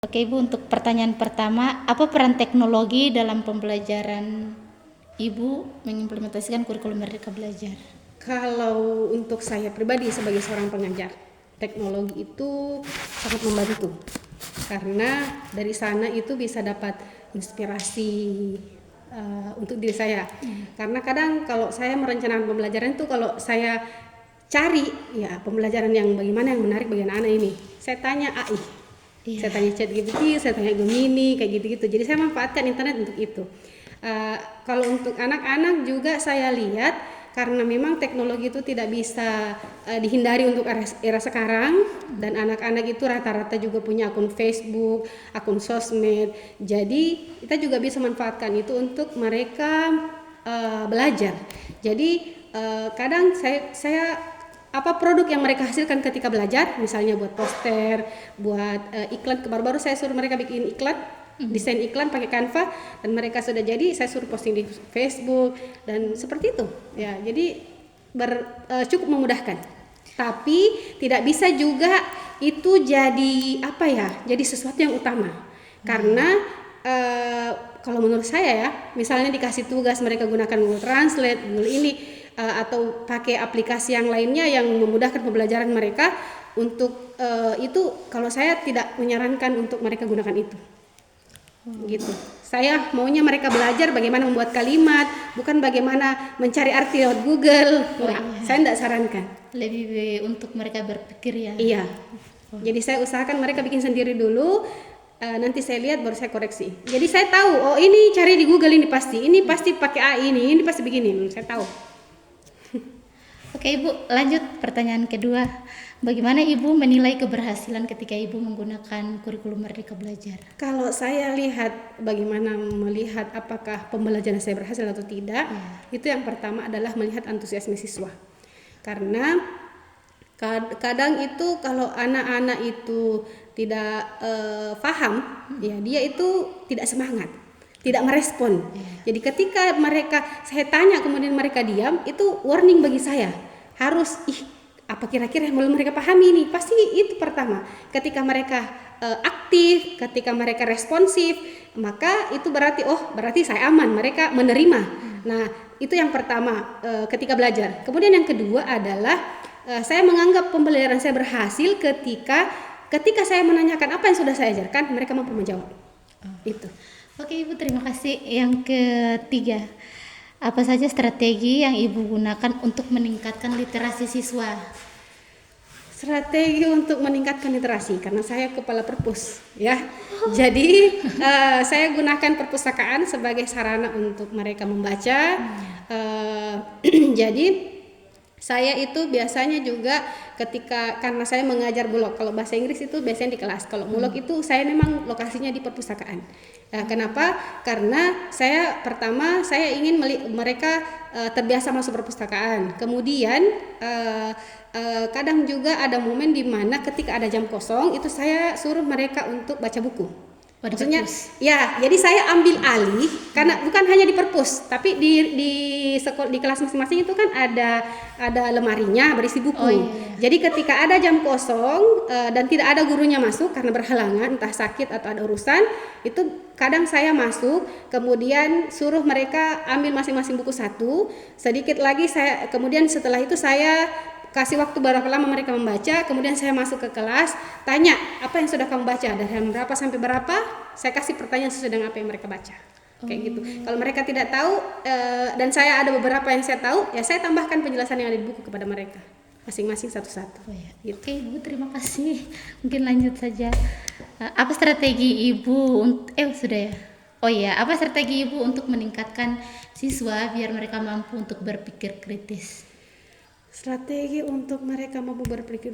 Oke Ibu, untuk pertanyaan pertama, apa peran teknologi dalam pembelajaran Ibu mengimplementasikan kurikulum Merdeka Belajar? Kalau untuk saya pribadi sebagai seorang pengajar, teknologi itu sangat membantu karena dari sana itu bisa dapat inspirasi untuk diri saya. Karena kadang kalau saya merencanakan pembelajaran itu kalau saya cari ya pembelajaran yang bagaimana yang menarik bagi anak-anak ini, saya tanya AI. Saya tanya ChatGPT, saya tanya Gemini, kayak gitu-gitu. Jadi saya manfaatkan internet untuk itu. Kalau untuk anak-anak juga saya lihat karena memang teknologi itu tidak bisa dihindari untuk era sekarang, dan anak-anak itu rata-rata juga punya akun Facebook, akun sosmed. Jadi kita juga bisa manfaatkan itu untuk mereka belajar. Jadi kadang saya apa produk yang mereka hasilkan ketika belajar, misalnya buat poster, buat iklan. Baru-baru saya suruh mereka bikin iklan, desain iklan pakai Canva, dan mereka sudah jadi, saya suruh posting di Facebook dan seperti itu ya. Jadi cukup memudahkan, tapi tidak bisa juga itu jadi apa ya, jadi sesuatu yang utama. Karena kalau menurut saya ya, misalnya dikasih tugas mereka gunakan Google Translate, Google ini atau pakai aplikasi yang lainnya yang memudahkan pembelajaran mereka, untuk itu kalau saya tidak menyarankan untuk mereka gunakan itu. Gitu. Saya maunya mereka belajar bagaimana membuat kalimat, bukan bagaimana mencari arti lewat Google. Saya tidak sarankan. Lebih untuk mereka berpikir ya. Iya. Jadi saya usahakan mereka bikin sendiri dulu. Nanti saya lihat baru saya koreksi. Jadi saya tahu, oh ini cari di Google, ini pasti pakai AI, ini pasti begini. Saya tahu. Oke Ibu, lanjut pertanyaan kedua. Bagaimana Ibu menilai keberhasilan ketika Ibu menggunakan kurikulum Merdeka Belajar? Kalau saya lihat bagaimana melihat apakah pembelajaran saya berhasil atau tidak, itu yang pertama adalah melihat antusiasme siswa. Karena kadang itu kalau anak-anak itu tidak paham, ya dia itu tidak semangat, tidak merespon. Jadi ketika saya tanya kemudian mereka diam, itu warning bagi saya. Harus apa kira-kira yang belum mereka pahami ini? Pasti itu pertama. Ketika mereka aktif, ketika mereka responsif, maka itu berarti saya aman, mereka menerima. Nah, itu yang pertama ketika belajar. Kemudian yang kedua adalah saya menganggap pembelajaran saya berhasil ketika saya menanyakan apa yang sudah saya ajarkan, mereka mampu menjawab. Itu. Oke Ibu, terima kasih. Yang ketiga, apa saja strategi yang Ibu gunakan untuk meningkatkan literasi siswa? Strategi untuk meningkatkan literasi, karena saya kepala perpus ya. Jadi saya gunakan perpustakaan sebagai sarana untuk mereka membaca. Jadi saya itu biasanya juga karena saya mengajar bulog, kalau bahasa Inggris itu biasanya di kelas, kalau bulog itu saya memang lokasinya di perpustakaan. Kenapa? Karena pertama saya ingin mereka terbiasa masuk perpustakaan. Kemudian kadang juga ada momen di mana ketika ada jam kosong itu saya suruh mereka untuk baca buku. Maksudnya ya, jadi saya ambil alih karena bukan hanya di perpus, tapi di kelas masing-masing itu kan ada lemarinya berisi buku. Jadi ketika ada jam kosong dan tidak ada gurunya masuk karena berhalangan, entah sakit atau ada urusan, itu kadang saya masuk, kemudian suruh mereka ambil masing-masing buku satu, sedikit lagi kemudian setelah itu saya kasih waktu berapa lama mereka membaca, kemudian saya masuk ke kelas, tanya apa yang sudah kamu baca, dari halaman berapa sampai berapa, saya kasih pertanyaan sesuai dengan apa yang mereka baca. Kayak gitu. Kalau mereka tidak tahu dan saya ada beberapa yang saya tahu, ya saya tambahkan penjelasan yang ada di buku kepada mereka masing-masing satu-satu. Gitu. Oke Ibu, terima kasih. Mungkin lanjut saja. Apa strategi Ibu sudah ya? Apa strategi Ibu untuk meningkatkan siswa biar mereka mampu untuk berpikir kritis? Strategi untuk mereka mampu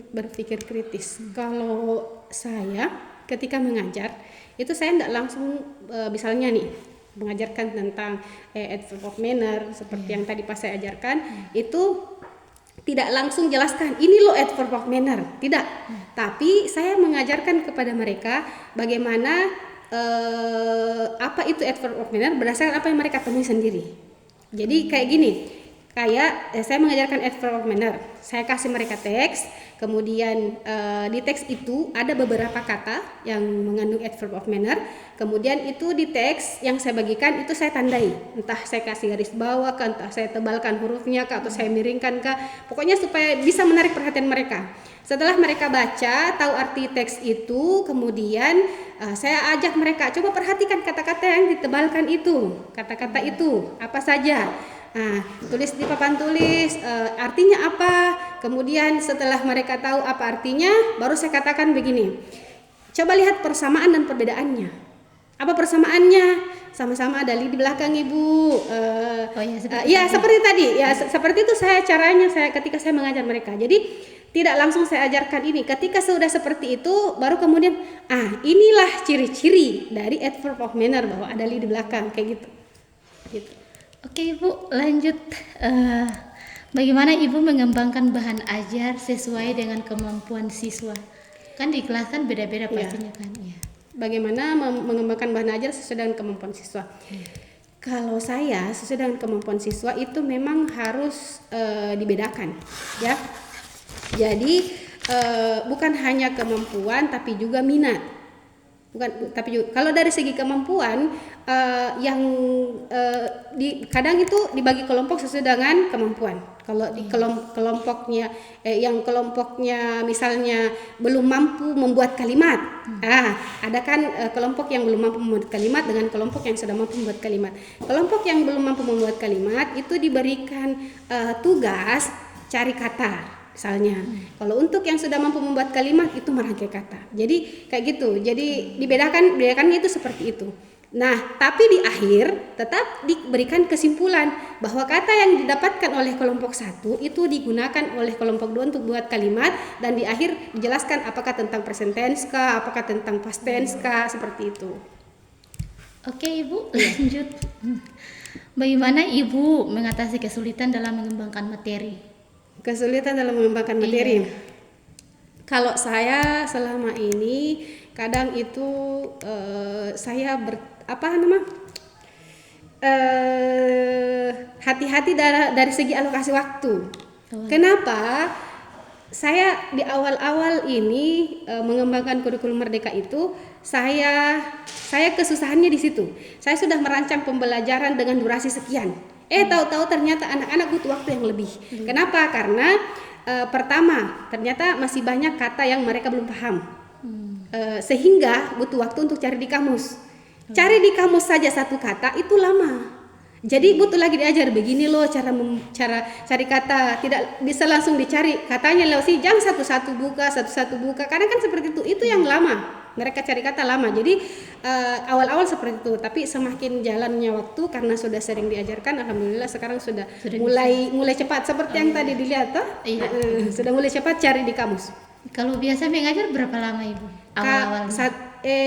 berpikir kritis. Kalau saya ketika mengajar itu saya tidak langsung misalnya nih mengajarkan tentang adverb of manner seperti yang tadi pas saya ajarkan, itu tidak langsung jelaskan ini loh adverb of manner, tidak. Tapi saya mengajarkan kepada mereka bagaimana apa itu adverb of manner berdasarkan apa yang mereka temui sendiri. Jadi kayak gini. Saya mengajarkan adverb of manner, saya kasih mereka teks, kemudian di teks itu ada beberapa kata yang mengandung adverb of manner, kemudian itu di teks yang saya bagikan itu saya tandai, entah saya kasih garis bawah kah, entah saya tebalkan hurufnya kah, atau saya miringkan kah, pokoknya supaya bisa menarik perhatian mereka. Setelah mereka baca, tahu arti teks itu, kemudian saya ajak mereka, coba perhatikan kata-kata yang ditebalkan itu, kata-kata itu apa saja. Nah, tulis di papan tulis artinya apa. Kemudian setelah mereka tahu apa artinya, baru saya katakan begini, coba lihat persamaan dan perbedaannya. Apa persamaannya? Sama-sama ada li di belakang ibu. Seperti tadi. Ya, seperti itu caranya saya ketika saya mengajar mereka. Jadi tidak langsung saya ajarkan ini. Ketika sudah seperti itu, baru kemudian inilah ciri-ciri dari adverb of manner, bahwa ada li di belakang kayak gitu. Oke Ibu, lanjut. Bagaimana Ibu mengembangkan bahan ajar sesuai dengan kemampuan siswa? Kan di kelas kan beda-beda pastinya kan. Ya. Bagaimana mengembangkan bahan ajar sesuai dengan kemampuan siswa? Kalau saya sesuai dengan kemampuan siswa itu memang harus dibedakan, ya. Jadi bukan hanya kemampuan tapi juga minat. Kalau dari segi kemampuan kadang itu dibagi kelompok sesuai dengan kemampuan. Kalau di kelompoknya misalnya belum mampu membuat kalimat, ada kan kelompok yang belum mampu membuat kalimat dengan kelompok yang sudah mampu membuat kalimat. Kelompok yang belum mampu membuat kalimat itu diberikan tugas cari kata. Misalnya, kalau untuk yang sudah mampu membuat kalimat itu merangkai kata. Jadi kayak gitu. Jadi dibedakannya itu seperti itu. Nah, tapi di akhir tetap diberikan kesimpulan bahwa kata yang didapatkan oleh kelompok 1 itu digunakan oleh kelompok 2 untuk buat kalimat, dan di akhir dijelaskan apakah tentang present tense kah, apakah tentang past tense kah, seperti itu. Oke Ibu, lanjut. Bagaimana Ibu mengatasi kesulitan dalam mengembangkan materi? Kesulitan dalam mengembangkan materi. Kalau saya selama ini kadang itu hati-hati dari segi alokasi waktu. Kenapa? Saya di awal-awal ini mengembangkan kurikulum Merdeka itu saya kesusahannya di situ. Saya sudah merancang pembelajaran dengan durasi sekian. Tahu-tahu ternyata anak-anak butuh waktu yang lebih. Kenapa? Karena pertama, ternyata masih banyak kata yang mereka belum paham. Sehingga butuh waktu untuk cari di kamus. Cari di kamus saja satu kata itu lama. Jadi butuh lagi diajar begini loh cara cari kata, tidak bisa langsung dicari katanya loh sih, jangan satu-satu buka. Karena kan seperti itu yang lama. Mereka cari kata lama. Jadi awal-awal seperti itu, tapi semakin jalannya waktu karena sudah sering diajarkan, alhamdulillah sekarang sudah mulai cepat seperti yang tadi dilihat toh. Sudah mulai cepat cari di kamus. Kalau biasa mengajar berapa lama Ibu? Awal-awal.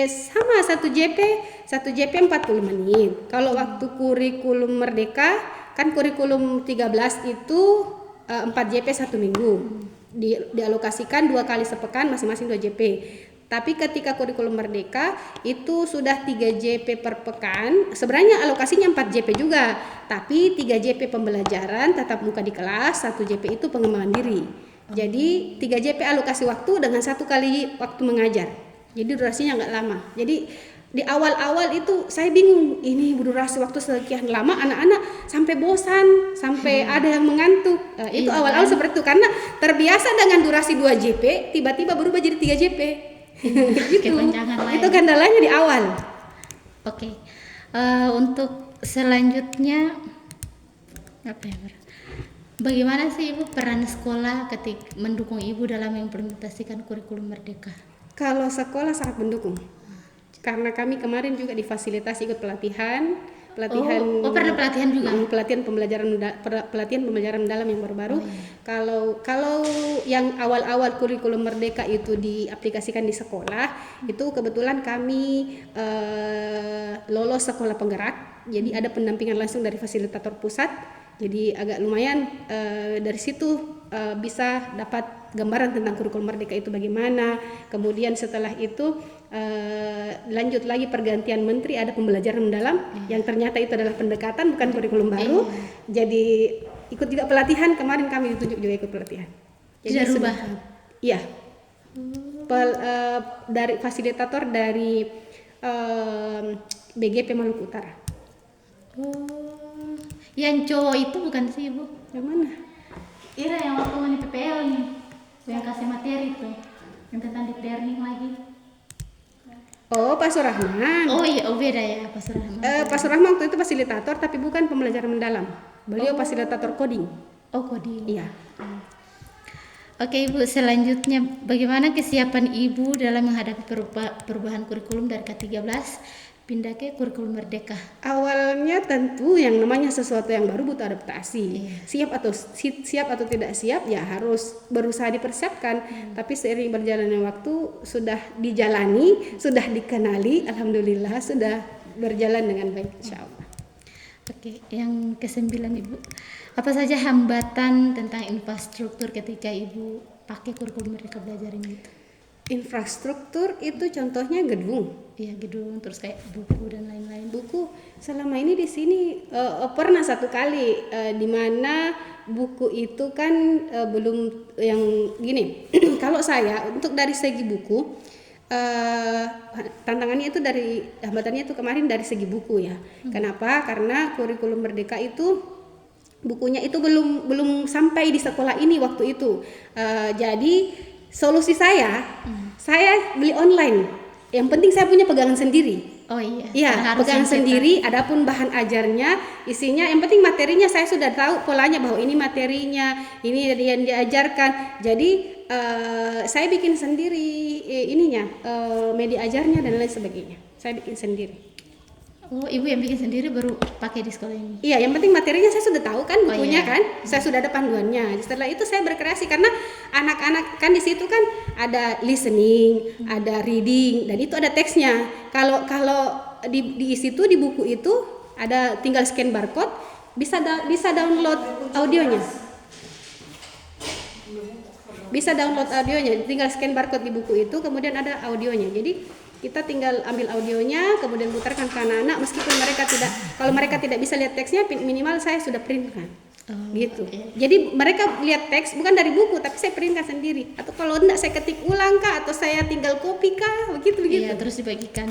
Sama 1 JP 40 menit. Kalau waktu kurikulum Merdeka kan kurikulum 13 itu 4 JP 1 minggu. Dialokasikan 2 kali sepekan masing-masing 2 JP. Tapi ketika kurikulum Merdeka itu sudah 3 JP per pekan. Sebenarnya alokasinya 4 JP juga, tapi 3 JP pembelajaran tatap muka di kelas, 1 JP itu pengembangan diri. Jadi 3 JP alokasi waktu dengan 1 kali waktu mengajar. Jadi durasinya nggak lama. Jadi di awal-awal itu saya bingung, ini durasi waktu sekian lama anak-anak sampai bosan, sampai ada yang mengantuk. Itu awal-awal seperti itu karena terbiasa dengan durasi 2 JP, tiba-tiba berubah jadi 3 JP. Gitu. Itu kendalanya di awal. Oke. Untuk selanjutnya bagaimana sih Ibu peran sekolah ketika mendukung Ibu dalam mengimplementasikan kurikulum Merdeka? Kalau sekolah sangat mendukung. Karena kami kemarin juga difasilitasi ikut pelatihan pernah pelatihan juga? Pelatihan pembelajaran mendalam yang baru-baru. Kalau yang awal-awal kurikulum Merdeka itu diaplikasikan di sekolah, itu kebetulan kami lolos sekolah penggerak. Jadi ada pendampingan langsung dari fasilitator pusat. Jadi agak lumayan dari situ bisa dapat gambaran tentang kurikulum Merdeka itu bagaimana. Kemudian setelah itu lanjut lagi pergantian menteri, ada pembelajaran mendalam yang ternyata itu adalah pendekatan bukan kurikulum baru. Jadi ikut juga pelatihan, kemarin kami ditunjuk juga ikut pelatihan. Jadi sudah rubah. Iya, dari fasilitator dari BGP Maluku Utara. Oh, yang cowok itu bukan sih Ibu? Yang mana? Ira yang waktu mani PPL nih, yang kasih materi tuh, yang tentang deep learning lagi. Oh, Pak Surahman. Oh iya, oh beda ya Pak Surahman. Pak Surahman waktu itu fasilitator tapi bukan pembelajaran mendalam. Beliau fasilitator coding. Oh coding. Iya. Oke Ibu, selanjutnya bagaimana kesiapan Ibu dalam menghadapi perubahan kurikulum dari K13 pindah ke kurikulum Merdeka? Awalnya tentu yang namanya sesuatu yang baru butuh adaptasi. Iya. Siap atau tidak siap ya harus berusaha dipersiapkan. Tapi seiring berjalannya waktu sudah dijalani, sudah dikenali, alhamdulillah sudah berjalan dengan baik insyaallah. Oke, yang ke-9 Ibu. Apa saja hambatan tentang infrastruktur ketika Ibu pakai kurikulum Merdeka Belajar ini? Infrastruktur itu contohnya gedung. Iya, gedung, terus kayak buku dan lain-lain. Buku selama ini di sini pernah satu kali di mana buku itu kan belum yang gini. Kalau saya untuk dari segi buku tantangannya itu hambatannya itu kemarin dari segi buku ya. Kenapa? Karena kurikulum Merdeka itu bukunya itu belum sampai di sekolah ini waktu itu. Jadi solusi saya beli online. Yang penting saya punya pegangan sendiri. Oh iya. Iya, pegangan sendiri. Adapun bahan ajarnya, isinya, yang penting materinya saya sudah tahu polanya bahwa ini materinya, ini yang diajarkan. Jadi saya bikin sendiri media ajarnya dan lain sebagainya. Saya bikin sendiri. Oh, Ibu yang bikin sendiri baru pakai di sekolah ini? Iya, yang penting materinya saya sudah tahu kan bukunya iya. kan, saya sudah ada panduannya. Setelah itu saya berkreasi karena anak-anak kan di situ kan ada listening, ada reading, dan itu ada teksnya. Kalau di situ di buku itu ada tinggal scan barcode, bisa download audionya. Bisa download audionya, tinggal scan barcode di buku itu, kemudian ada audionya. Jadi kita tinggal ambil audionya, kemudian putarkan ke anak-anak meskipun kalau mereka tidak bisa lihat teksnya, minimal saya sudah printkan. Gitu. Okay. Jadi mereka lihat teks bukan dari buku, tapi saya printkan sendiri. Atau kalau enggak saya ketik ulang kah, atau saya tinggal copy kah, begitu. Iya, terus dibagikan.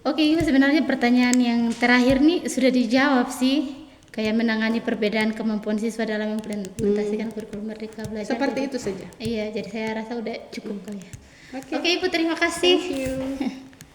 Oke, Ibu, sebenarnya pertanyaan yang terakhir nih sudah dijawab sih. Kayak menangani perbedaan kemampuan siswa dalam implementasikan kurikulum Merdeka Belajar. Seperti itu saja. Iya, jadi saya rasa udah cukup kali ya. Oke. Oke, Ibu, terima kasih. Thank you.